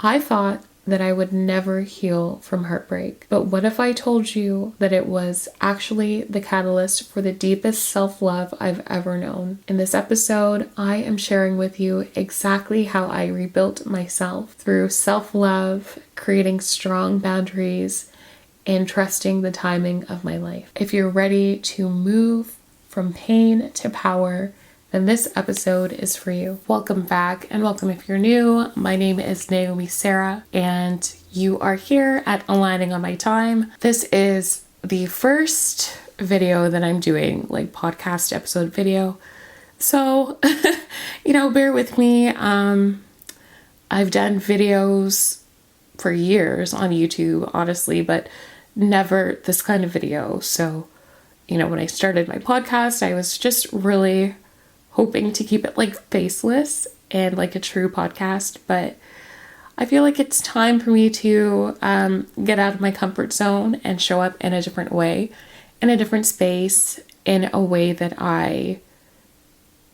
I thought that I would never heal from heartbreak. But what if I told you that it was actually the catalyst for the deepest self-love I've ever known? In this episode, I am sharing with you exactly how I rebuilt myself through self-love, creating strong boundaries, and trusting the timing of my life. If you're ready to move from pain to power, then this episode is for you. Welcome back, and welcome if you're new. My name is Naomi Sarah, and you are here at Aligning on My Time. This is the first video that I'm doing, like podcast episode video. So, bear with me. I've done videos for years on YouTube, honestly, but never this kind of video. So, when I started my podcast, I was just really hoping to keep it like faceless and like a true podcast, but I feel like it's time for me to get out of my comfort zone and show up in a different way, in a different space, in a way that I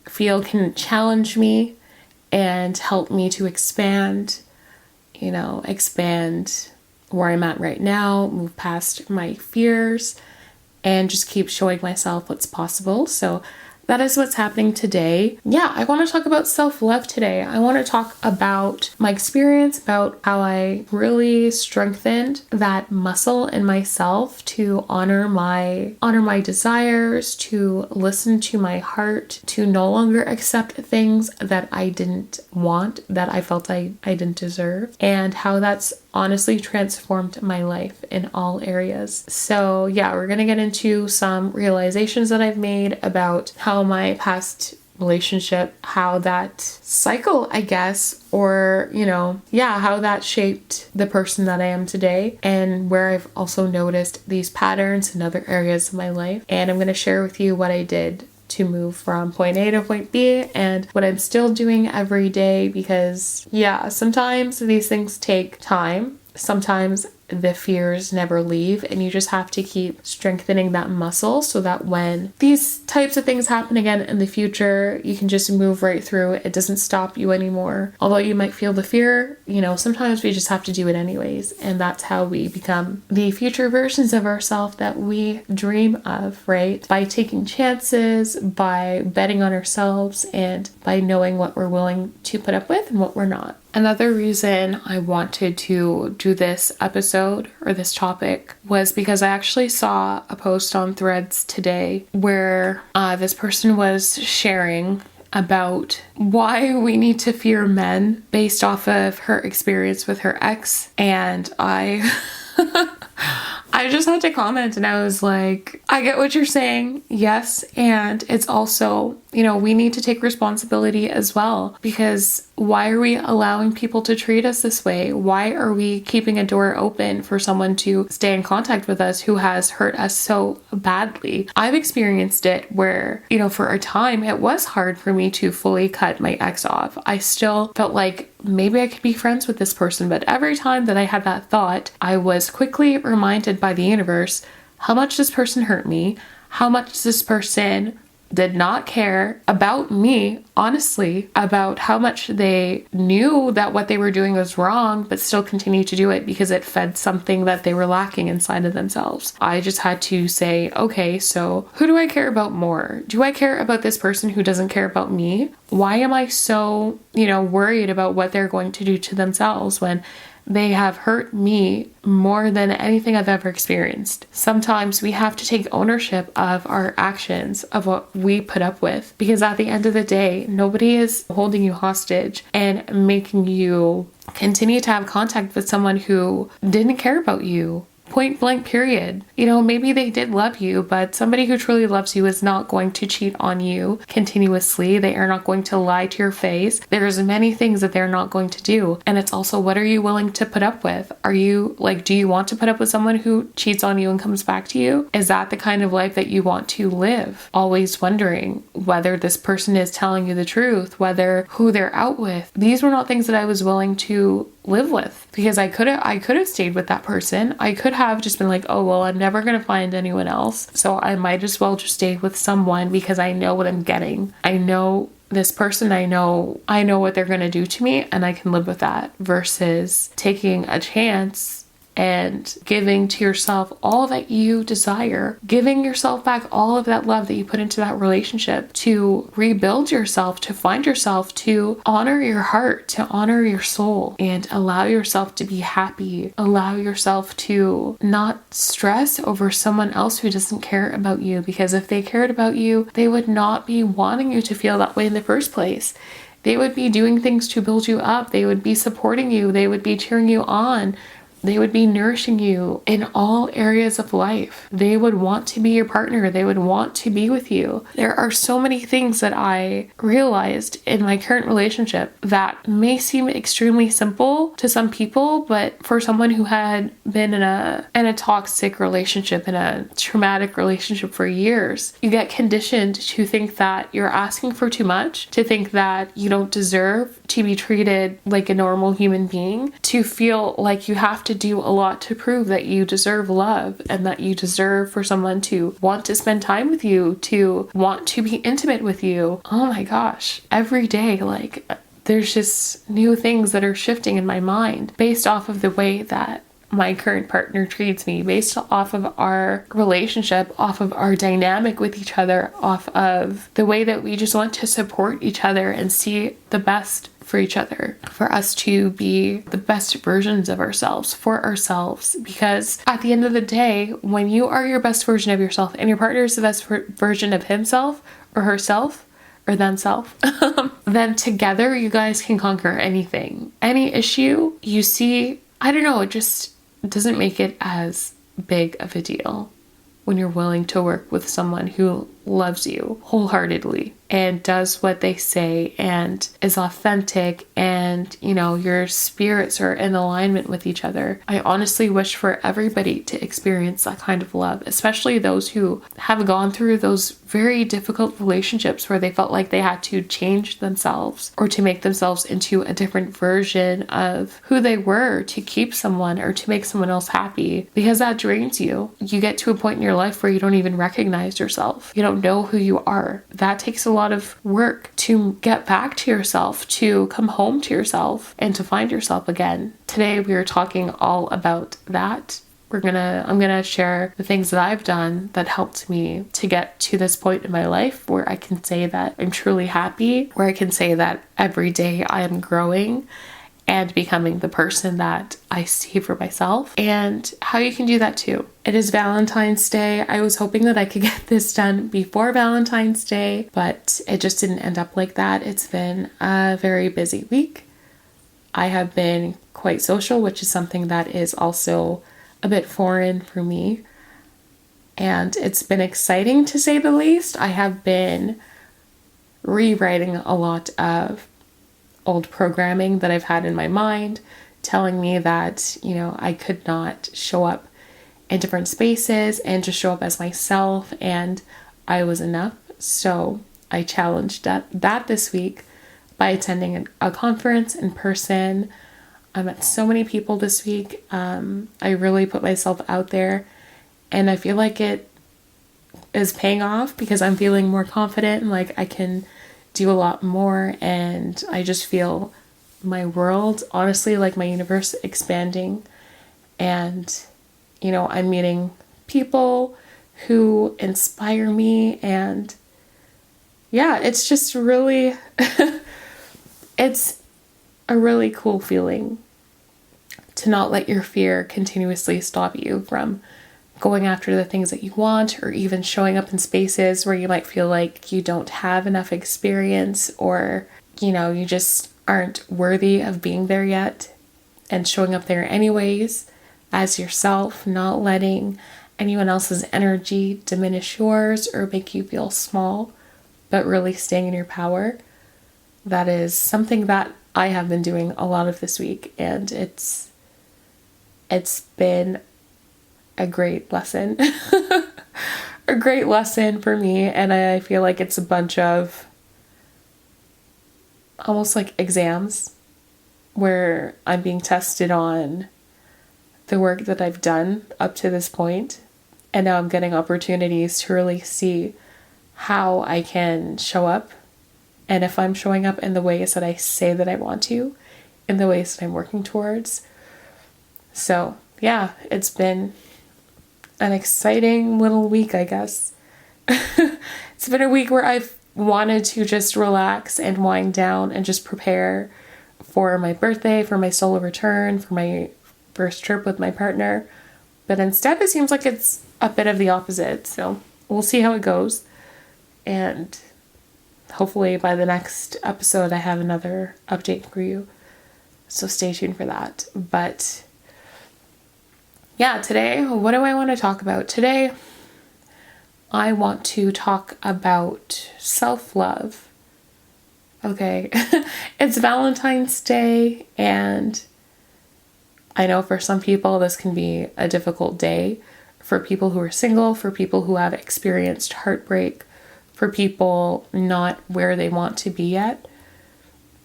feel can challenge me and help me to expand where I'm at right now, move past my fears, and just keep showing myself what's possible. So that is what's happening today. Yeah, I want to talk about self-love today. I want to talk about my experience, about how I really strengthened that muscle in myself to honor my desires, to listen to my heart, to no longer accept things that I didn't want, that I felt I didn't deserve, and how that's honestly transformed my life in all areas. So yeah, we're gonna get into some realizations that I've made about how my past relationship, how that cycle, I guess, or how that shaped the person that I am today, and where I've also noticed these patterns in other areas of my life. And I'm gonna share with you what I did to move from point A to point B and what I'm still doing every day, because sometimes these things take time. Sometimes the fears never leave, and you just have to keep strengthening that muscle so that when these types of things happen again in the future, you can just move right through. It doesn't stop you anymore. Although you might feel the fear, sometimes we just have to do it anyways. And that's how we become the future versions of ourselves that we dream of, right? By taking chances, by betting on ourselves, and by knowing what we're willing to put up with and what we're not. Another reason I wanted to do this episode or this topic was because I actually saw a post on Threads today where this person was sharing about why we need to fear men based off of her experience with her ex. And I just had to comment, and I was like, I get what you're saying. Yes. And it's also, we need to take responsibility as well, because why are we allowing people to treat us this way? Why are we keeping a door open for someone to stay in contact with us who has hurt us so badly? I've experienced it where, for a time it was hard for me to fully cut my ex off. I still felt like maybe I could be friends with this person, but every time that I had that thought, I was quickly reminded by the universe how much this person hurt me, how much this person did not care about me, honestly, about how much they knew that what they were doing was wrong, but still continued to do it because it fed something that they were lacking inside of themselves. I just had to say, okay, so who do I care about more? Do I care about this person who doesn't care about me? Why am I so, worried about what they're going to do to themselves when they have hurt me more than anything I've ever experienced? Sometimes we have to take ownership of our actions, of what we put up with, because at the end of the day, nobody is holding you hostage and making you continue to have contact with someone who didn't care about you. Point blank, period. Maybe they did love you, but somebody who truly loves you is not going to cheat on you continuously. They are not going to lie to your face. There's many things that they're not going to do. And it's also, what are you willing to put up with? Do you want to put up with someone who cheats on you and comes back to you? Is that the kind of life that you want to live? Always wondering whether this person is telling you the truth, who they're out with. These were not things that I was willing to live with, because I could have stayed with that person. I could have just been like, oh, well, I'm never going to find anyone else, so I might as well just stay with someone because I know what I'm getting. I know this person I know what they're going to do to me and I can live with that, versus taking a chance and giving to yourself all that you desire, giving yourself back all of that love that you put into that relationship, to rebuild yourself, to find yourself, to honor your heart, to honor your soul, and allow yourself to be happy. Allow yourself to not stress over someone else who doesn't care about you, because if they cared about you, they would not be wanting you to feel that way in the first place. They would be doing things to build you up. They would be supporting you. They would be cheering you on. They would be nourishing you in all areas of life. They would want to be your partner. They would want to be with you. There are so many things that I realized in my current relationship that may seem extremely simple to some people, but for someone who had been in a toxic relationship, in a traumatic relationship for years, you get conditioned to think that you're asking for too much, to think that you don't deserve to be treated like a normal human being, to feel like you have to do a lot to prove that you deserve love and that you deserve for someone to want to spend time with you, to want to be intimate with you. Oh my gosh, every day, like, there's just new things that are shifting in my mind based off of the way that my current partner treats me, based off of our relationship, off of our dynamic with each other, off of the way that we just want to support each other and see the best for each other, for us to be the best versions of ourselves, for ourselves. Because at the end of the day, when you are your best version of yourself and your partner is the best version of himself or herself, or themself, then together you guys can conquer anything. Any issue you see, I don't know, it just doesn't make it as big of a deal when you're willing to work with someone who loves you wholeheartedly and does what they say and is authentic, and, you know, your spirits are in alignment with each other. I honestly wish for everybody to experience that kind of love, especially those who have gone through those very difficult relationships where they felt like they had to change themselves or to make themselves into a different version of who they were to keep someone or to make someone else happy, because that drains you. You get to a point in your life where you don't even recognize yourself. You don't know who you are. That takes a lot of work to get back to yourself, to come home to yourself, and to find yourself again. Today we are talking all about that. I'm gonna share the things that I've done that helped me to get to this point in my life where I can say that I'm truly happy, where I can say that every day I am growing and becoming the person that I see for myself, and how you can do that too. It is Valentine's Day. I was hoping that I could get this done before Valentine's Day, but it just didn't end up like that. It's been a very busy week. I have been quite social, which is something that is also a bit foreign for me, and it's been exciting to say the least. I have been rewriting a lot of old programming that I've had in my mind, telling me that, you know, I could not show up in different spaces and just show up as myself, and I was enough. So I challenged that this week by attending a conference in person. I met so many people this week. I really put myself out there, and I feel like it is paying off because I'm feeling more confident and like I can do a lot more, and I just feel my world, honestly, like my universe expanding. And, you know, I'm meeting people who inspire me, and yeah, it's just really it's a really cool feeling to not let your fear continuously stop you from going after the things that you want, or even showing up in spaces where you might feel like you don't have enough experience, or, you know, you just aren't worthy of being there yet, and showing up there anyways as yourself, not letting anyone else's energy diminish yours or make you feel small, but really staying in your power. That is something that I have been doing a lot of this week, and it's been a great lesson. A great lesson for me, and I feel like it's a bunch of almost like exams where I'm being tested on the work that I've done up to this point, and now I'm getting opportunities to really see how I can show up and if I'm showing up in the ways that I say that I want to, in the ways that I'm working towards. So yeah, it's been an exciting little week, I guess. It's been a week where I've wanted to just relax and wind down and just prepare for my birthday, for my solo return, for my first trip with my partner. But instead, it seems like it's a bit of the opposite. So we'll see how it goes. And hopefully by the next episode, I have another update for you. So stay tuned for that. But yeah, today, what do I want to talk about? Today, I want to talk about self-love. Okay, it's Valentine's Day, and I know for some people this can be a difficult day. For people who are single, for people who have experienced heartbreak, for people not where they want to be yet.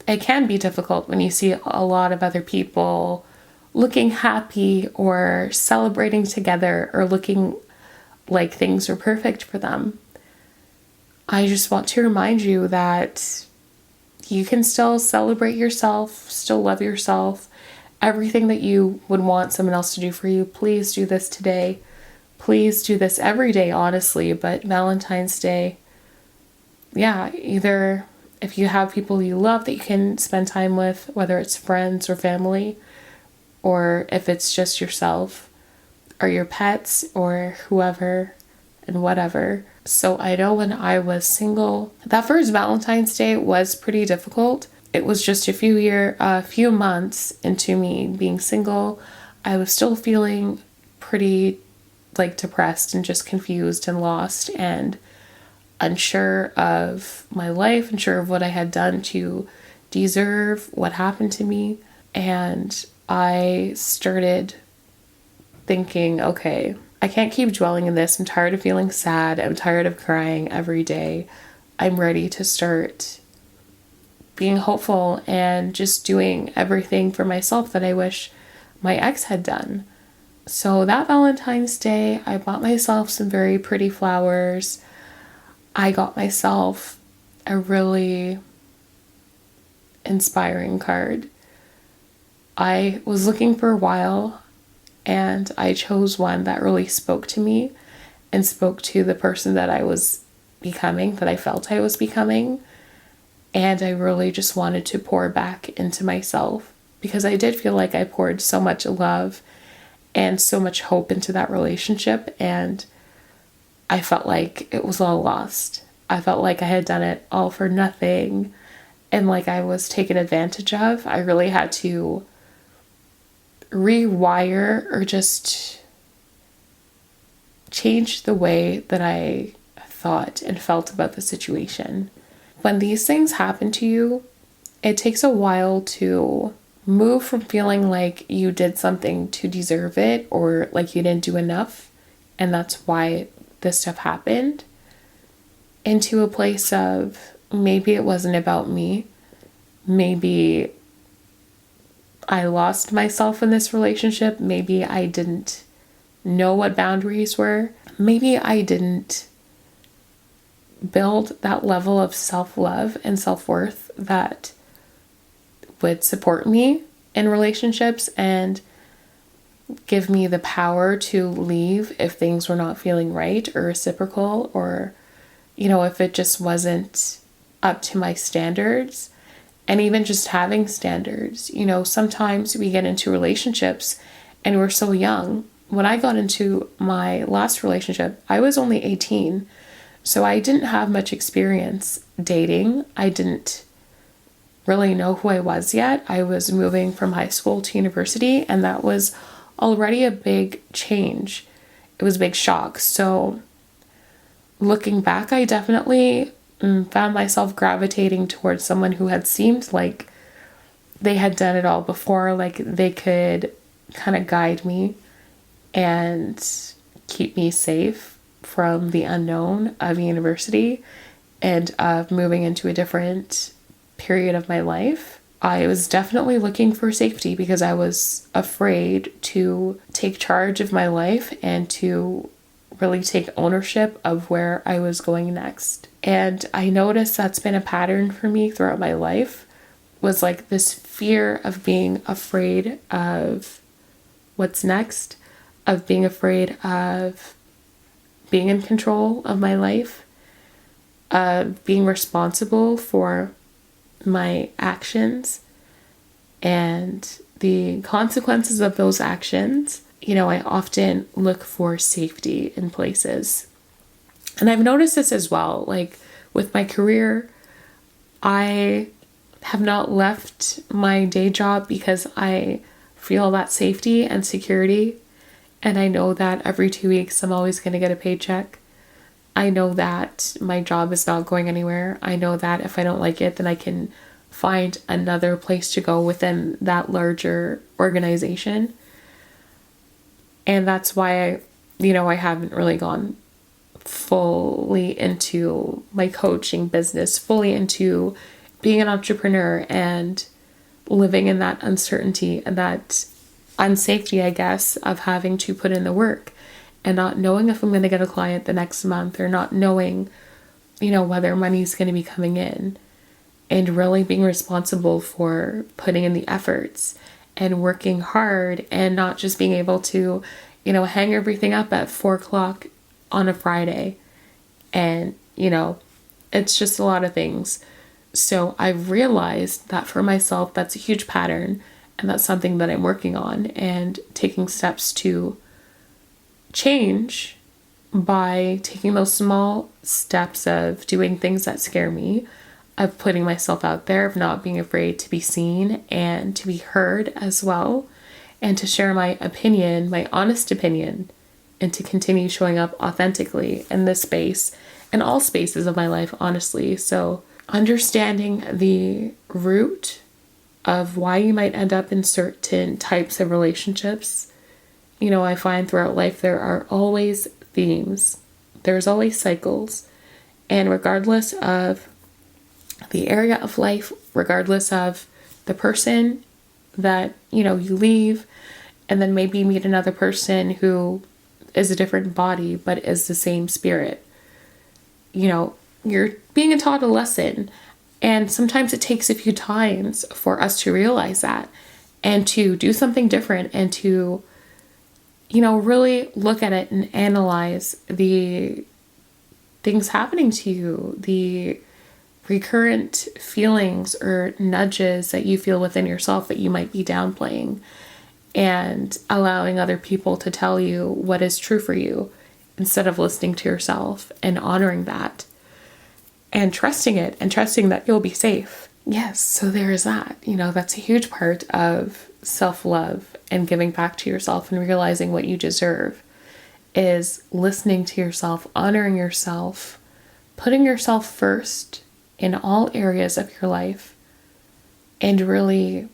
It can be difficult when you see a lot of other people looking happy or celebrating together or looking like things are perfect for them. I just want to remind you that you can still celebrate yourself, still love yourself. Everything that you would want someone else to do for you, please do this today. Please do this every day, honestly, but Valentine's Day, yeah, either if you have people you love that you can spend time with, whether it's friends or family, or if it's just yourself, or your pets, or whoever and whatever. So I know when I was single, that first Valentine's Day was pretty difficult. It was just a few months into me being single. I was still feeling pretty depressed and just confused and lost and unsure of my life, unsure of what I had done to deserve what happened to me. And I started thinking, okay, I can't keep dwelling in this. I'm tired of feeling sad. I'm tired of crying every day. I'm ready to start being hopeful and just doing everything for myself that I wish my ex had done. So that Valentine's Day, I bought myself some very pretty flowers. I got myself a really inspiring card. I was looking for a while, and I chose one that really spoke to me and spoke to the person that I was becoming, that I felt I was becoming. And I really just wanted to pour back into myself because I did feel like I poured so much love and so much hope into that relationship, and I felt like it was all lost. I felt like I had done it all for nothing and like I was taken advantage of. I really had to rewire or just change the way that I thought and felt about the situation. When these things happen to you, it takes a while to move from feeling like you did something to deserve it or like you didn't do enough and that's why this stuff happened, into a place of maybe it wasn't about me. Maybe I lost myself in this relationship. Maybe I didn't know what boundaries were. Maybe I didn't build that level of self-love and self-worth that would support me in relationships and give me the power to leave if things were not feeling right or reciprocal, or, if it just wasn't up to my standards. And even just having standards, sometimes we get into relationships and we're so young. When I got into my last relationship, I was only 18. So I didn't have much experience dating. I didn't really know who I was yet. I was moving from high school to university, and that was already a big change. It was a big shock. So looking back, I definitely found myself gravitating towards someone who had seemed like they had done it all before, like they could kind of guide me and keep me safe from the unknown of university and of moving into a different period of my life. I was definitely looking for safety because I was afraid to take charge of my life and to really take ownership of where I was going next. And I noticed that's been a pattern for me throughout my life, was like this fear of being afraid of what's next, of being afraid of being in control of my life, of being responsible for my actions and the consequences of those actions. You know, I often look for safety in places. And I've noticed this as well, like with my career, I have not left my day job because I feel that safety and security. And I know that every 2 weeks I'm always going to get a paycheck. I know that my job is not going anywhere. I know that if I don't like it, then I can find another place to go within that larger organization. And that's why I haven't really gone fully into my coaching business, fully into being an entrepreneur and living in that uncertainty and that unsafety, I guess, of having to put in the work and not knowing if I'm going to get a client the next month, or not knowing, whether money's going to be coming in, and really being responsible for putting in the efforts and working hard, and not just being able to, hang everything up at 4:00 on a Friday. And, it's just a lot of things. So I've realized that for myself, that's a huge pattern, and that's something that I'm working on and taking steps to change by taking those small steps of doing things that scare me, of putting myself out there, of not being afraid to be seen and to be heard as well, and to share my opinion, my honest opinion, and to continue showing up authentically in this space and all spaces of my life, honestly. So understanding the root of why you might end up in certain types of relationships. I find throughout life there are always themes. There's always cycles. And regardless of the area of life, regardless of the person that, you leave, and then maybe meet another person who is a different body but is the same spirit. You're being taught a lesson. And sometimes it takes a few times for us to realize that and to do something different and to, really look at it and analyze the things happening to you, the recurrent feelings or nudges that you feel within yourself that you might be downplaying, and allowing other people to tell you what is true for you instead of listening to yourself and honoring that and trusting it and trusting that you'll be safe. Yes, so there is that. That's a huge part of self-love and giving back to yourself and realizing what you deserve, is listening to yourself, honoring yourself, putting yourself first in all areas of your life, and really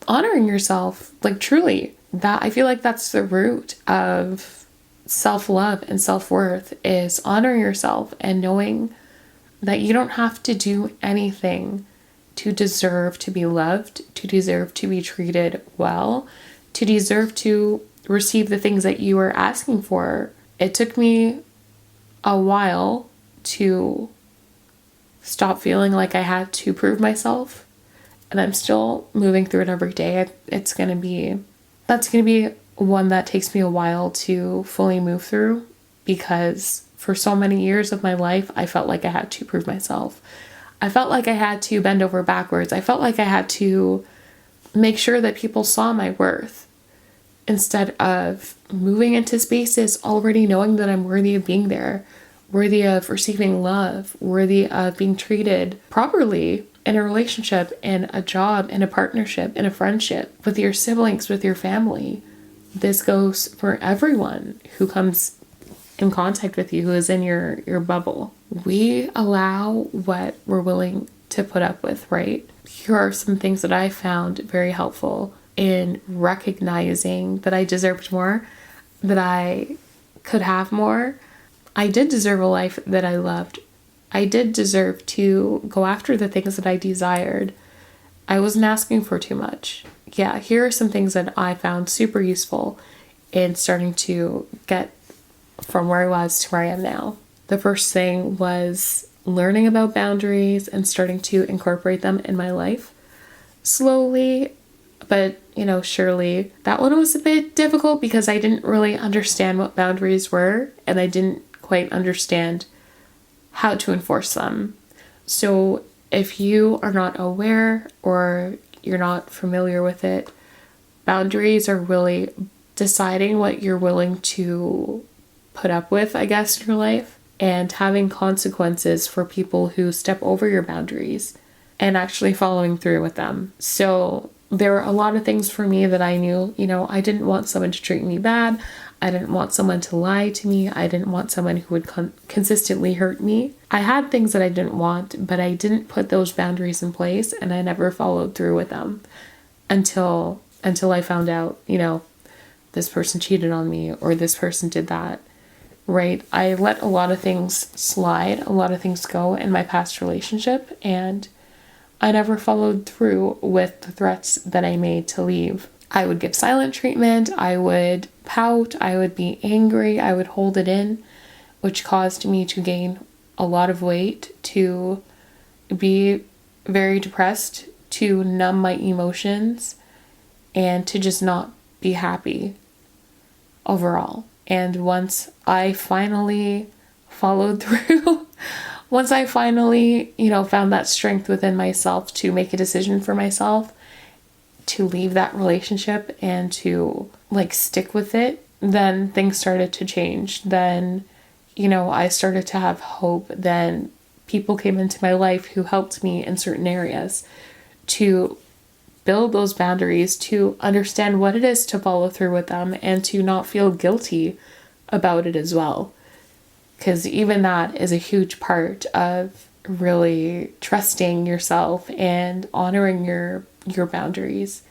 honoring yourself, like truly. That, I feel like that's the root of self-love and self-worth, is honoring yourself and knowing that you don't have to do anything to deserve to be loved, to deserve to be treated well, to deserve to receive the things that you are asking for. It took me a while to stop feeling like I had to prove myself, and I'm still moving through it every day. That's going to be one that takes me a while to fully move through, because for so many years of my life, I felt like I had to prove myself. I felt like I had to bend over backwards. I felt like I had to make sure that people saw my worth, instead of moving into spaces already knowing that I'm worthy of being there, worthy of receiving love, worthy of being treated properly in a relationship, in a job, in a partnership, in a friendship, with your siblings, with your family. This goes for everyone who comes in contact with you, who is in your bubble. We allow what we're willing to put up with, right? Here are some things that I found very helpful in recognizing that I deserved more, that I could have more. I did deserve a life that I loved. I did deserve to go after the things that I desired. I wasn't asking for too much. Yeah, here are some things that I found super useful in starting to get from where I was to where I am now. The first thing was learning about boundaries and starting to incorporate them in my life slowly, but surely. That one was a bit difficult because I didn't really understand what boundaries were, and I didn't quite understand how to enforce them. So if you are not aware or you're not familiar with it, boundaries are really deciding what you're willing to put up with, I guess, in your life, and having consequences for people who step over your boundaries and actually following through with them. So there were a lot of things for me that I knew, I didn't want someone to treat me bad. I didn't want someone to lie to me. I didn't want someone who would consistently hurt me. I had things that I didn't want, but I didn't put those boundaries in place, and I never followed through with them until I found out, this person cheated on me or this person did that, right? I let a lot of things slide, a lot of things go in my past relationship, and I never followed through with the threats that I made to leave. I would give silent treatment, I would pout, I would be angry, I would hold it in, which caused me to gain a lot of weight, to be very depressed, to numb my emotions, and to just not be happy overall. And once I finally followed through, once I finally, found that strength within myself to make a decision for myself, to leave that relationship and to stick with it, then things started to change. Then, I started to have hope. Then people came into my life who helped me in certain areas to build those boundaries, to understand what it is to follow through with them, and to not feel guilty about it as well. Because even that is a huge part of really trusting yourself and honoring your boundaries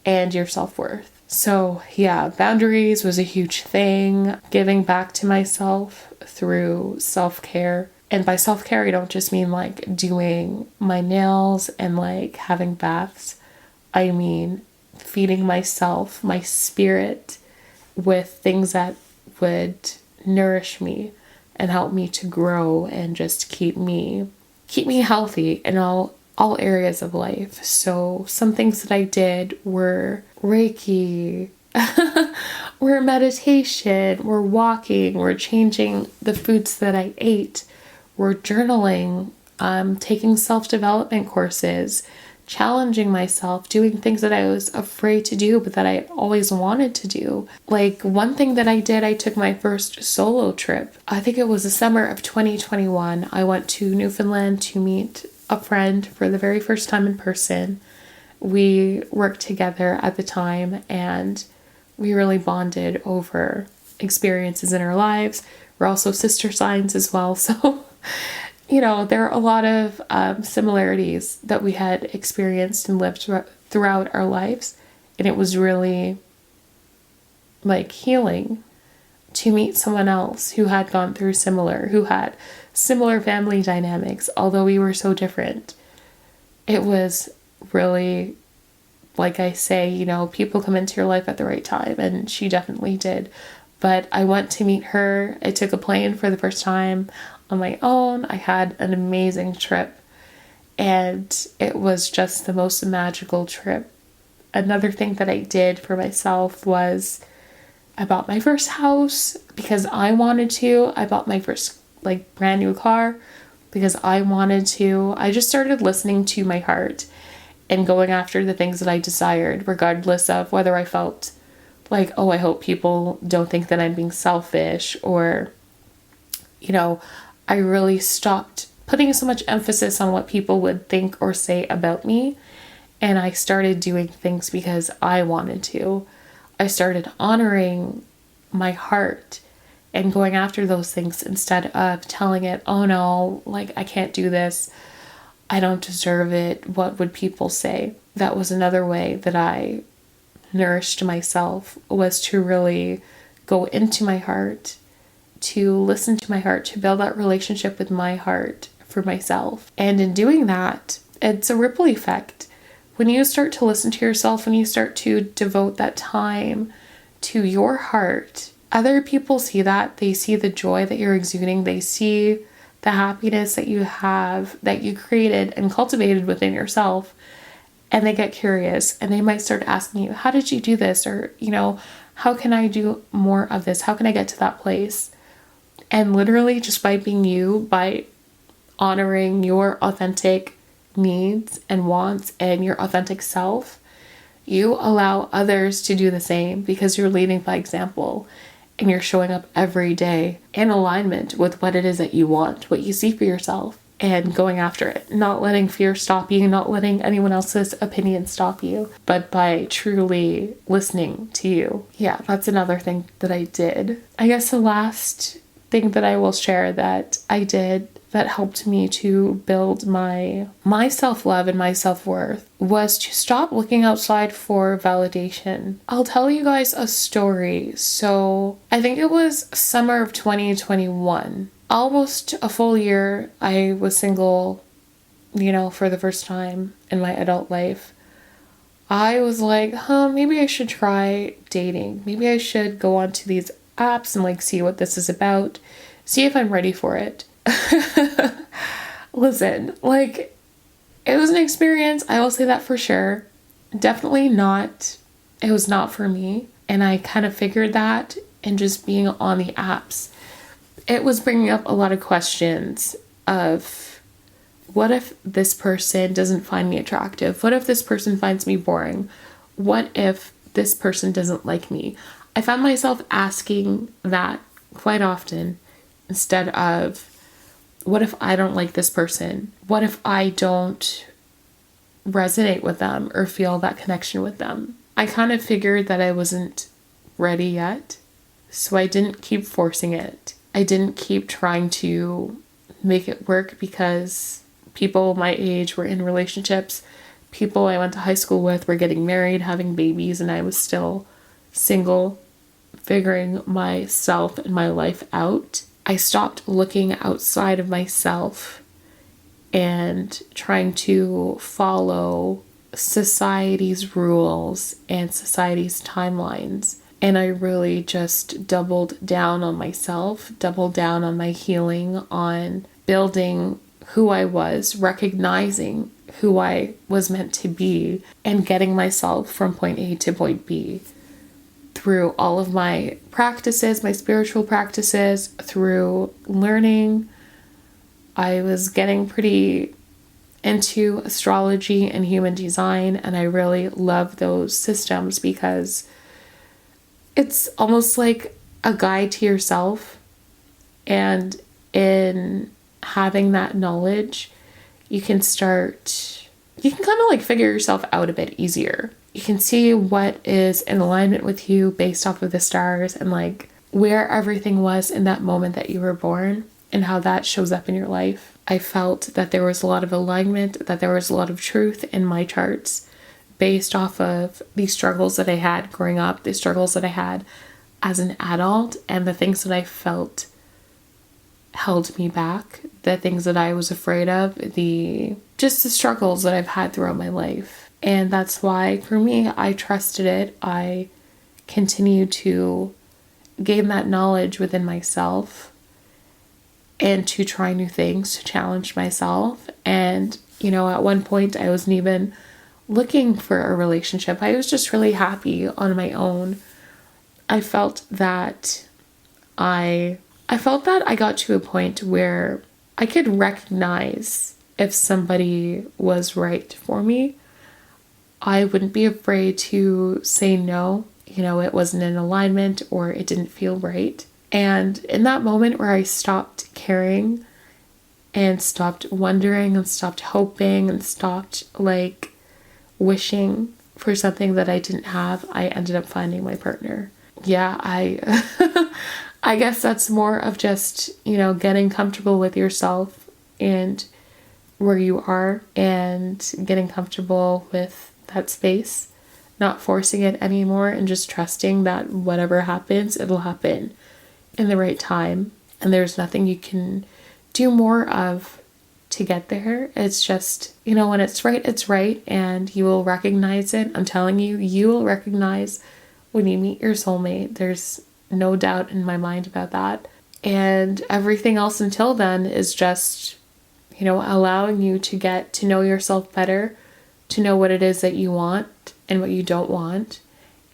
and your self-worth. So yeah, boundaries was a huge thing. Giving back to myself through self-care. And by self-care, I don't just mean doing my nails and having baths. I mean feeding myself, my spirit, with things that would nourish me and help me to grow and just keep me healthy in all areas of life. So some things that I did were Reiki, were meditation, were walking, were changing the foods that I ate, were journaling, taking self-development courses, challenging myself, doing things that I was afraid to do, but that I always wanted to do. One thing that I did, I took my first solo trip. I think it was the summer of 2021. I went to Newfoundland to meet a friend for the very first time in person. We worked together at the time, and we really bonded over experiences in our lives. We're also sister signs as well, so there are a lot of similarities that we had experienced and lived throughout our lives. And it was really healing to meet someone else who had gone through who had similar family dynamics, although we were so different. It was really, like I say, people come into your life at the right time, and she definitely did. But I went to meet her. I took a plane for the first time on my own. I had an amazing trip, and it was just the most magical trip. Another thing that I did for myself was I bought my first house because I wanted to. I bought my first brand new car because I wanted to. I just started listening to my heart and going after the things that I desired, regardless of whether I felt I hope people don't think that I'm being selfish, or I really stopped putting so much emphasis on what people would think or say about me, and I started doing things because I wanted to. I started honoring my heart and going after those things instead of telling it, oh no, I can't do this, I don't deserve it, what would people say? That was another way that I nourished myself, was to really go into my heart, to listen to my heart, to build that relationship with my heart for myself. And in doing that, it's a ripple effect. When you start to listen to yourself, when you start to devote that time to your heart, other people see that. They see the joy that you're exuding. They see the happiness that you have, that you created and cultivated within yourself. And they get curious and they might start asking you, how did you do this? Or, how can I do more of this? How can I get to that place? And literally just by being you, by honoring your authentic needs and wants and your authentic self, you allow others to do the same because you're leading by example and you're showing up every day in alignment with what it is that you want, what you see for yourself, and going after it, not letting fear stop you, not letting anyone else's opinion stop you, but by truly listening to you. Yeah, that's another thing that I did. I guess the last thing that I will share that I did that helped me to build my self-love and my self-worth was to stop looking outside for validation. I'll tell you guys a story. So I think it was summer of 2021. Almost a full year I was single, for the first time in my adult life. I was like, maybe I should try dating. Maybe I should go onto these apps and see what this is about, see if I'm ready for it. Listen, it was an experience. I will say that for sure. Definitely not. It was not for me. And I kind of figured that in just being on the apps. It was bringing up a lot of questions of, what if this person doesn't find me attractive? What if this person finds me boring? What if this person doesn't like me? I found myself asking that quite often instead of, what if I don't like this person? What if I don't resonate with them or feel that connection with them? I kind of figured that I wasn't ready yet, so I didn't keep forcing it. I didn't keep trying to make it work because people my age were in relationships. People I went to high school with were getting married, having babies, and I was still single, figuring myself and my life out. I stopped looking outside of myself and trying to follow society's rules and society's timelines. And I really just doubled down on myself, doubled down on my healing, on building who I was, recognizing who I was meant to be, and getting myself from point A to point B through all of my practices, my spiritual practices, through learning. I was getting pretty into astrology and human design, and I really love those systems because it's almost like a guide to yourself. And in having that knowledge, you can kind of figure yourself out a bit easier. You can see what is in alignment with you based off of the stars and where everything was in that moment that you were born and how that shows up in your life. I felt that there was a lot of alignment, that there was a lot of truth in my charts based off of the struggles that I had growing up, the struggles that I had as an adult, and the things that I felt held me back, the things that I was afraid of, the struggles that I've had throughout my life. And that's why, for me, I trusted it. I continued to gain that knowledge within myself and to try new things, to challenge myself. And, at one point I wasn't even looking for a relationship. I was just really happy on my own. I felt that I got to a point where I could recognize if somebody was right for me. I wouldn't be afraid to say no. It wasn't in alignment or it didn't feel right. And in that moment where I stopped caring and stopped wondering and stopped hoping and stopped wishing for something that I didn't have, I ended up finding my partner. Yeah, I guess that's more of just, getting comfortable with yourself and where you are and getting comfortable with that space, not forcing it anymore and just trusting that whatever happens, it'll happen in the right time. And there's nothing you can do more of to get there. It's just, when it's right, and you will recognize it. I'm telling you, you will recognize when you meet your soulmate. There's no doubt in my mind about that. And everything else until then is just, allowing you to get to know yourself better, to know what it is that you want and what you don't want,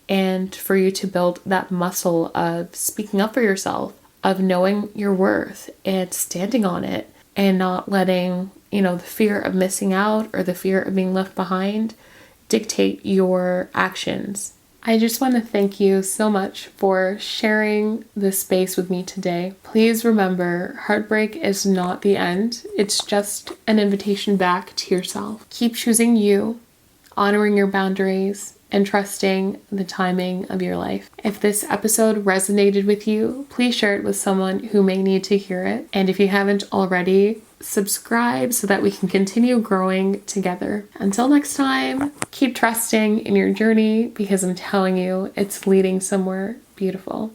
and for you to build that muscle of speaking up for yourself, of knowing your worth and standing on it, and not letting, the fear of missing out or the fear of being left behind dictate your actions. I just want to thank you so much for sharing this space with me today. Please remember, heartbreak is not the end. It's just an invitation back to yourself. Keep choosing you, honoring your boundaries, and trusting the timing of your life. If this episode resonated with you, please share it with someone who may need to hear it. And if you haven't already, subscribe so that we can continue growing together. Until next time, keep trusting in your journey, because I'm telling you, it's leading somewhere beautiful.